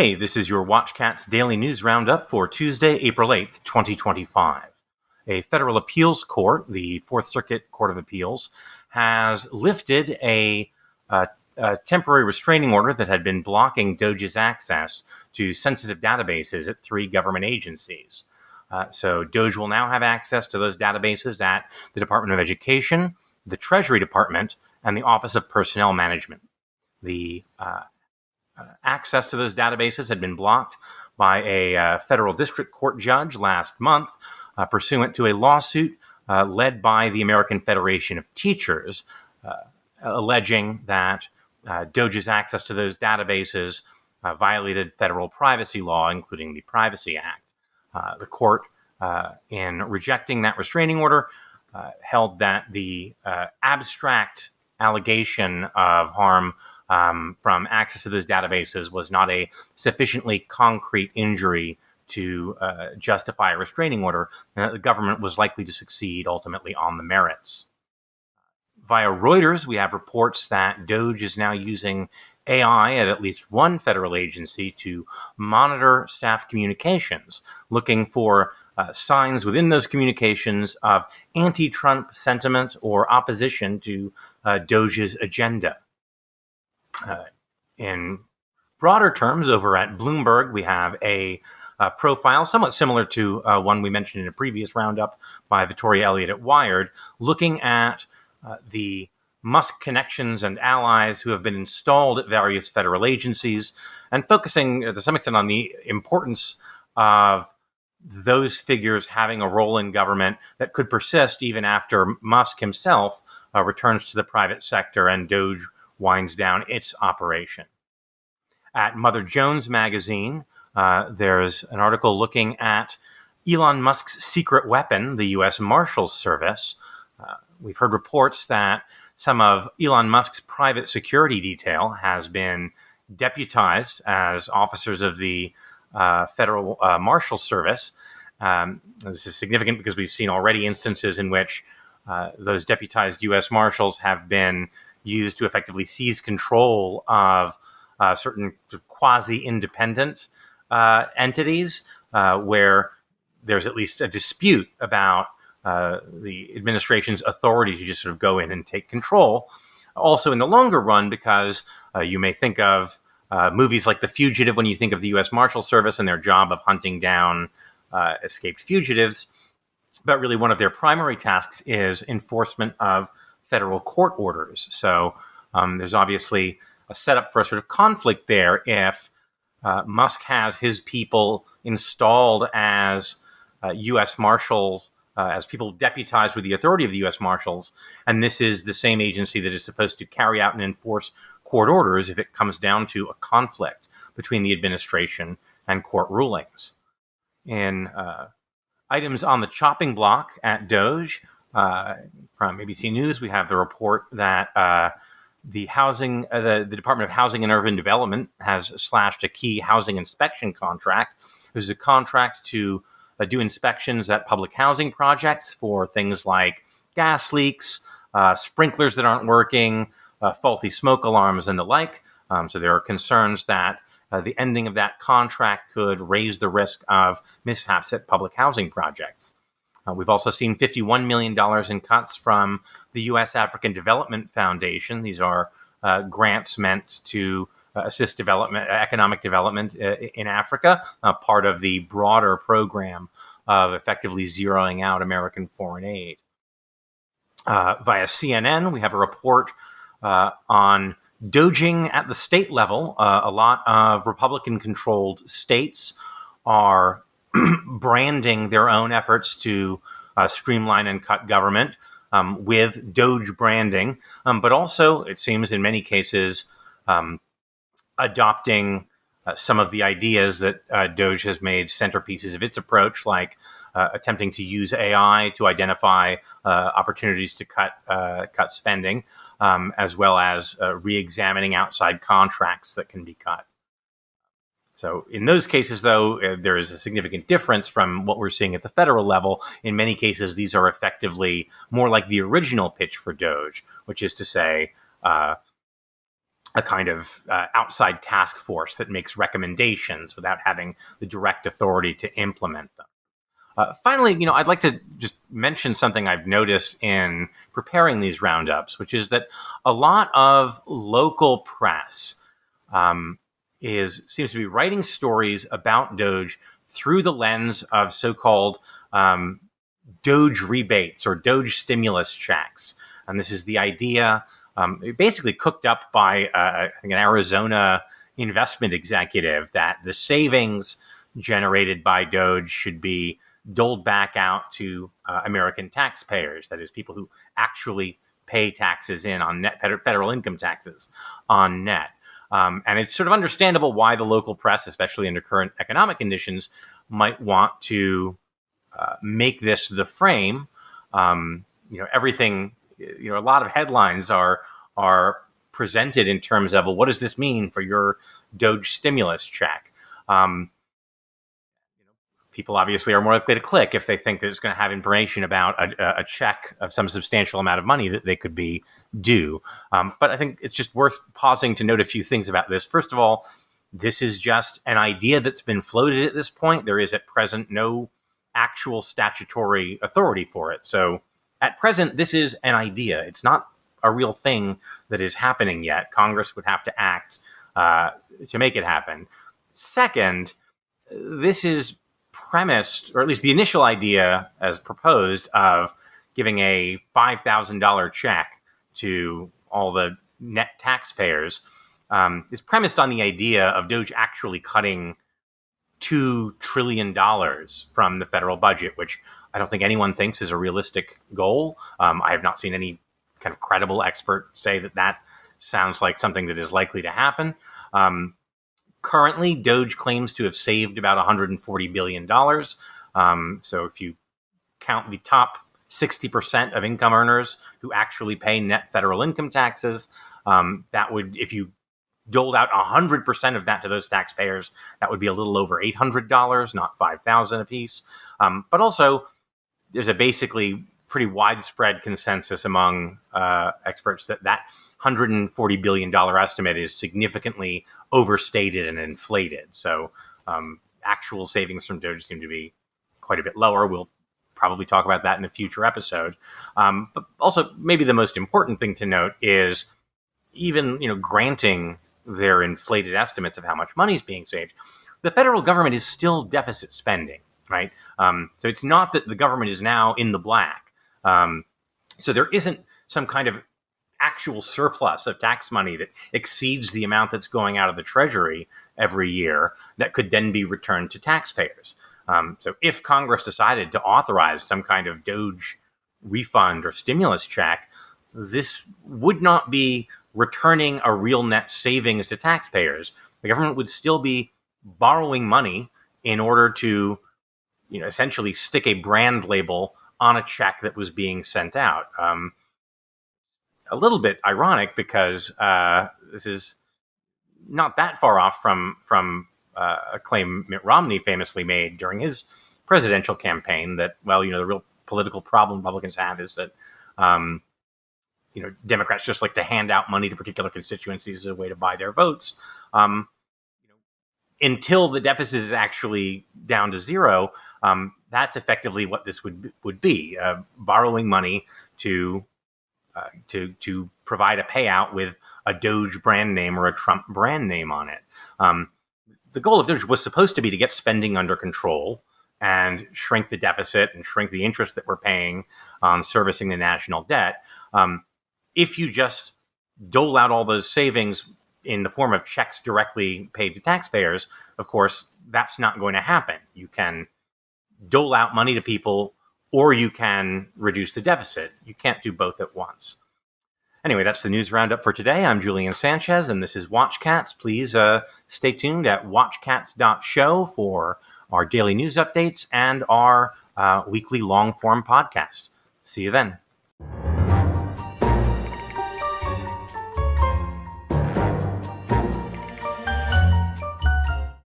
Hey, this is your WatchCats Daily News Roundup for Tuesday, April 8th, 2025. A federal appeals court, the Fourth Circuit Court of Appeals, has lifted a temporary restraining order that had been blocking DOGE's access to sensitive databases at 3 government agencies. So DOGE will now have access to those databases at the Department of Education, the Treasury Department, and the Office of Personnel Management. The access to those databases had been blocked by a federal district court judge last month, pursuant to a lawsuit led by the American Federation of Teachers, alleging that DOGE's access to those databases violated federal privacy law, including the Privacy Act. The court, in rejecting that restraining order, held that the abstract allegation of harm from access to those databases was not a sufficiently concrete injury to justify a restraining order, and that the government was likely to succeed ultimately on the merits. Via Reuters, we have reports that DOGE is now using AI at least one federal agency to monitor staff communications, looking for signs within those communications of anti-Trump sentiment or opposition to DOGE's agenda. In broader terms, over at Bloomberg, we have a profile somewhat similar to one we mentioned in a previous roundup by Victoria Elliott at Wired, looking at the Musk connections and allies who have been installed at various federal agencies, and focusing to some extent on the importance of those figures having a role in government that could persist even after Musk himself returns to the private sector and DOGE winds down its operation. At Mother Jones magazine, there's an article looking at Elon Musk's secret weapon, the U.S. Marshals Service. We've heard reports that some of Elon Musk's private security detail has been deputized as officers of the Federal Marshals Service. This is significant because we've seen already instances in which those deputized U.S. Marshals have been used to effectively seize control of certain quasi-independent entities where there's at least a dispute about the administration's authority to just sort of go in and take control. Also in the longer run, because you may think of movies like The Fugitive when you think of the U.S. Marshal Service and their job of hunting down escaped fugitives, but really one of their primary tasks is enforcement of federal court orders. So there's obviously a setup for a sort of conflict there if Musk has his people installed as U.S. Marshals, as people deputized with the authority of the U.S. Marshals, and this is the same agency that is supposed to carry out and enforce court orders if it comes down to a conflict between the administration and court rulings. In items on the chopping block at DOGE, from ABC News, we have the report that the Department of Housing and Urban Development has slashed a key housing inspection contract. This is a contract to do inspections at public housing projects for things like gas leaks, sprinklers that aren't working, faulty smoke alarms, and the like. So there are concerns that the ending of that contract could raise the risk of mishaps at public housing projects. We've also seen $51 million in cuts from the U.S. African Development Foundation. These are grants meant to assist economic development in Africa, part of the broader program of effectively zeroing out American foreign aid. Via CNN, we have a report on DOGE-ing at the state level. A lot of Republican-controlled states are branding their own efforts to streamline and cut government with DOGE branding, but also, it seems in many cases, adopting some of the ideas that DOGE has made centerpieces of its approach, like attempting to use AI to identify opportunities to cut spending, as well as re-examining outside contracts that can be cut. So in those cases, though, there is a significant difference from what we're seeing at the federal level. In many cases, these are effectively more like the original pitch for DOGE, which is to say, a kind of outside task force that makes recommendations without having the direct authority to implement them. Finally, I'd like to just mention something I've noticed in preparing these roundups, which is that a lot of local press seems to be writing stories about Doge through the lens of so-called Doge rebates or Doge stimulus checks. And this is the idea, basically cooked up by, I think, an Arizona investment executive, that the savings generated by Doge should be doled back out to American taxpayers, that is, people who actually pay taxes on net, federal income taxes on net. And it's sort of understandable why the local press, especially under current economic conditions, might want to make this the frame. Everything, a lot of headlines are presented in terms of, well, what does this mean for your Doge stimulus check? People obviously are more likely to click if they think that it's going to have information about a check of some substantial amount of money that they could be due. But I think it's just worth pausing to note a few things about this. First of all, this is just an idea that's been floated at this point. There is at present no actual statutory authority for it. So at present, this is an idea. It's not a real thing that is happening yet. Congress would have to act to make it happen. Second, this is premised, or at least the initial idea as proposed, of giving a $5,000 check to all the net taxpayers is premised on the idea of Doge actually cutting $2 trillion from the federal budget, which I don't think anyone thinks is a realistic goal. I have not seen any kind of credible expert say that sounds like something that is likely to happen. Currently, Doge claims to have saved about $140 billion. So if you count the top 60% of income earners who actually pay net federal income taxes, that would, if you doled out 100% of that to those taxpayers, that would be a little over $800, not $5,000 apiece. But also, there's a basically pretty widespread consensus among experts that $140 billion estimate is significantly overstated and inflated. So actual savings from Doge seem to be quite a bit lower. We'll probably talk about that in a future episode. But also, maybe the most important thing to note is, even granting their inflated estimates of how much money is being saved, the federal government is still deficit spending, right? So it's not that the government is now in the black. So there isn't some kind of actual surplus of tax money that exceeds the amount that's going out of the Treasury every year that could then be returned to taxpayers. So if Congress decided to authorize some kind of Doge refund or stimulus check, this would not be returning a real net savings to taxpayers. The government would still be borrowing money in order to, essentially stick a brand label on a check that was being sent out. A little bit ironic, because this is not that far off from a claim Mitt Romney famously made during his presidential campaign, that, well, the real political problem Republicans have is that Democrats just like to hand out money to particular constituencies as a way to buy their votes. Until the deficit is actually down to zero, that's effectively what this would be: borrowing money to provide a payout with a Doge brand name or a Trump brand name on it. The goal of Doge was supposed to be to get spending under control and shrink the deficit and shrink the interest that we're paying on servicing the national debt. If you just dole out all those savings in the form of checks directly paid to taxpayers, of course, that's not going to happen. You can dole out money to people, or you can reduce the deficit. You can't do both at once. Anyway, that's the news roundup for today. I'm Julian Sanchez, and this is WatchCats. Please stay tuned at watchcats.show for our daily news updates and our weekly long-form podcast. See you then.